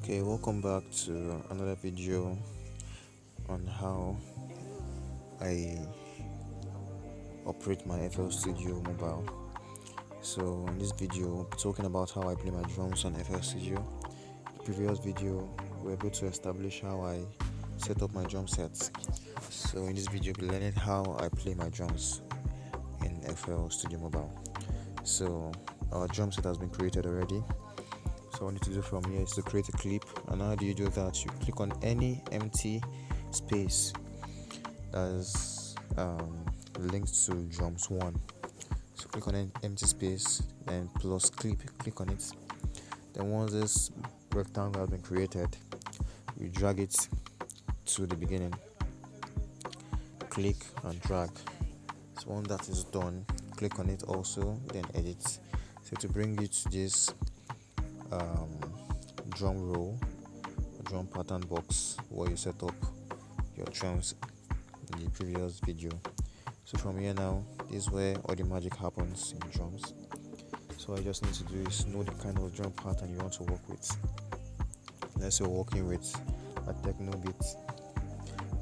Okay, welcome back to another video on how I operate my FL Studio mobile. So in this video, we'll be talking about how I play my drums on FL Studio. The previous video, we were able to establish how I set up my drum sets. So in this video, we'll be learning how I play my drums in FL Studio mobile. So our drum set has been created already. So what I need to do from here is to create a clip. And how do you do that? You click on any empty space that's linked to drums 1. So click on an empty space and plus click on it. Then once this rectangle has been created, you drag it to the beginning, click and drag. So once that is done, click on it also, then edit. So to bring you to this drum roll, drum pattern box where you set up your drums in the previous video. So from here now, this is where all the magic happens in drums. So all I just need to do is know the kind of drum pattern you want to work with. Let's say we're working with a techno beat.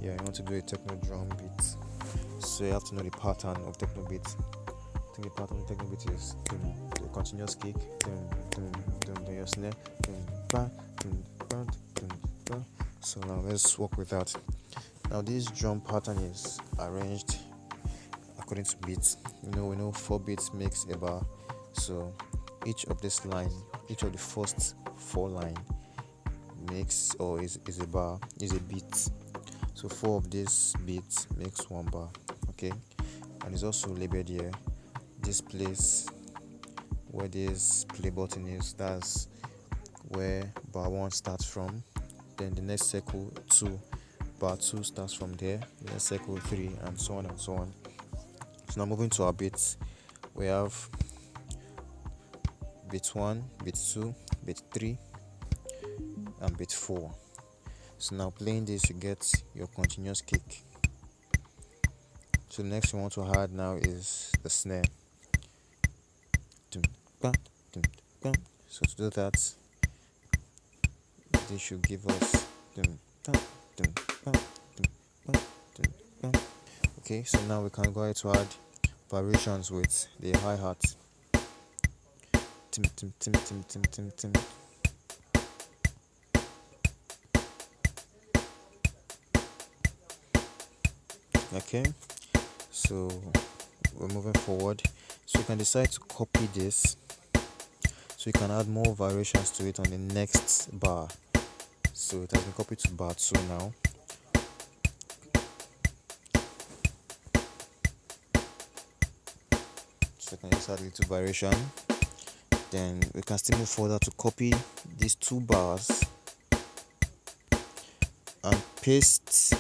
Yeah, you want to do a techno drum beat. So you have to know the pattern of techno beat. I think the pattern of techno beat is the continuous kick, then your snare, so now let's work with that. Now this drum pattern is arranged according to beats. We know 4 beats makes a bar. So each of the first 4 line makes or is a bar, is a beat. So 4 of these beats makes 1 bar. Okay, and it's also labeled here. This place where this play button is, that's where bar 1 starts from. Then the next circle 2, bar 2 starts from there. The next circle 3, and so on and so on. So now moving to our beats, we have beat 1, beat 2, beat 3, and beat 4. So now playing this, you get your continuous kick. So next you want to add now is the snare. So to do that, this should give us okay. So now we can go ahead to add variations with the hi-hat. Okay, so we're moving forward. So you can decide to copy this, so you can add more variations to it on the next bar. So it has been copied to bar 2 now. So I can just add a little variation. Then we can still move further to copy these 2 bars and paste.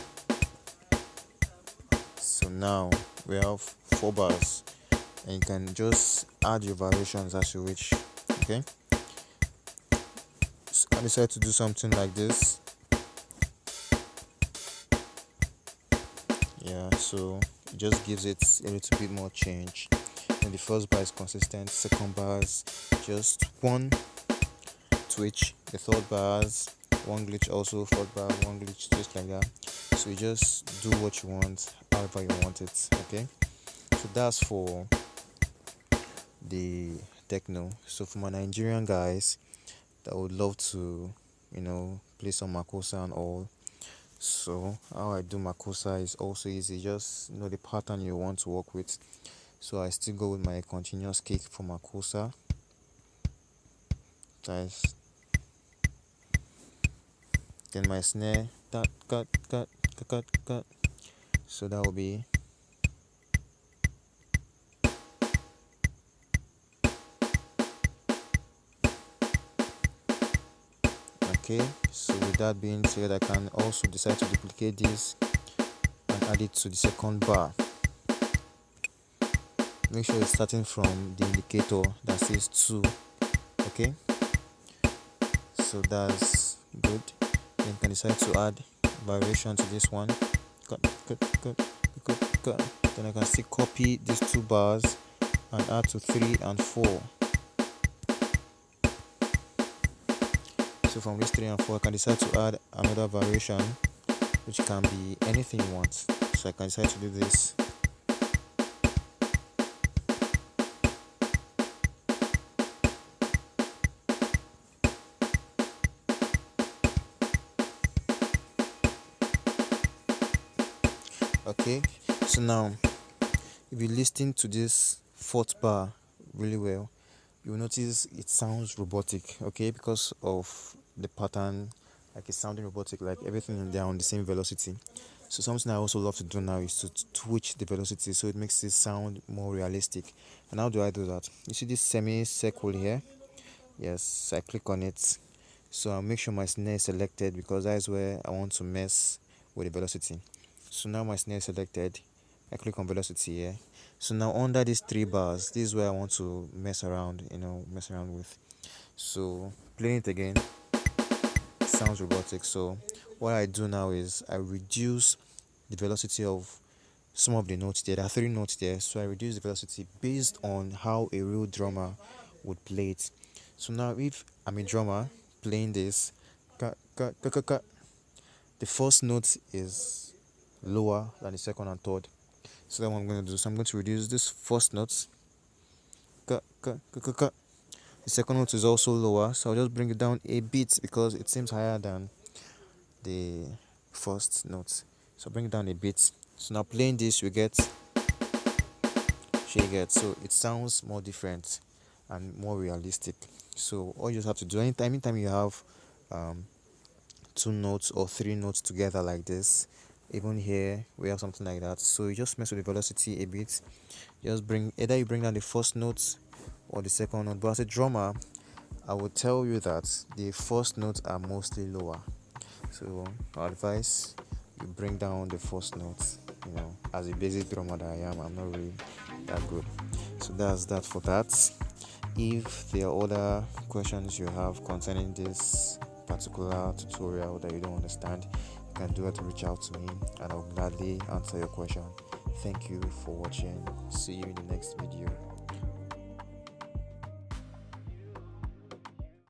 So now we have 4 bars, and you can just add your variations as you wish. Okay, so I decided to do something like this. Yeah, so it just gives it a little bit more change. And the first bar is consistent, second bar is just 1 twitch, the third bar has 1 glitch, also fourth bar 1 glitch, just like that. So you just do what you want, however you want it. Okay, so that's for the techno. So for my Nigerian guys that would love to play some makosa and all, so how I do makosa is also easy. Just know the pattern you want to work with. So I still go with my continuous kick for makosa. Then my snare, cut. So that will be okay. So with that being said, I can also decide to duplicate this and add it to the second bar. Make sure it's starting from the indicator that says 2. Okay, so that's good. Then you can decide to add variation to this one. Cut. Then I can still copy these 2 bars and add to 3 and 4. So from these 3 and 4, I can decide to add another variation, which can be anything you want. So I can decide to do this. Okay, so now if you listen to this fourth bar really well, you'll notice it sounds robotic, okay, because of the pattern. Like it's sounding robotic, like everything in there on the same velocity. So something I also love to do now is to twitch the velocity so it makes it sound more realistic. And how do I do that? You see this semi-circle here? Yes, I click on it. So I'll make sure my snare is selected because that is where I want to mess with the velocity. So now my snare is selected. I click on velocity here. So now under these 3 bars, this is where I want to mess around, mess around with. So playing it again, it sounds robotic. So what I do now is I reduce the velocity of some of the notes there. There are 3 notes there, so I reduce the velocity based on how a real drummer would play it. So now if I'm a drummer playing this, the first note is lower than the second and third. So that's what I'm going to do. So I'm going to reduce this first note. The second note is also lower, so I'll just bring it down a bit because it seems higher than the first note. So bring it down a bit. So now playing this, you get, so it sounds more different and more realistic. So all you just have to do, anytime you have 2 notes or 3 notes together like this, even here we have something like that, so you just mess with the velocity a bit. Just either you bring down the first note or the second note, but as a drummer I would tell you that the first notes are mostly lower, so our advice, you bring down the first notes. As a basic drummer that I am, I'm not really that good. So that's that for that. If there are other questions you have concerning this particular tutorial that you don't understand, you can do it to reach out to me and I'll gladly answer your question. Thank you for watching. See you in the next video.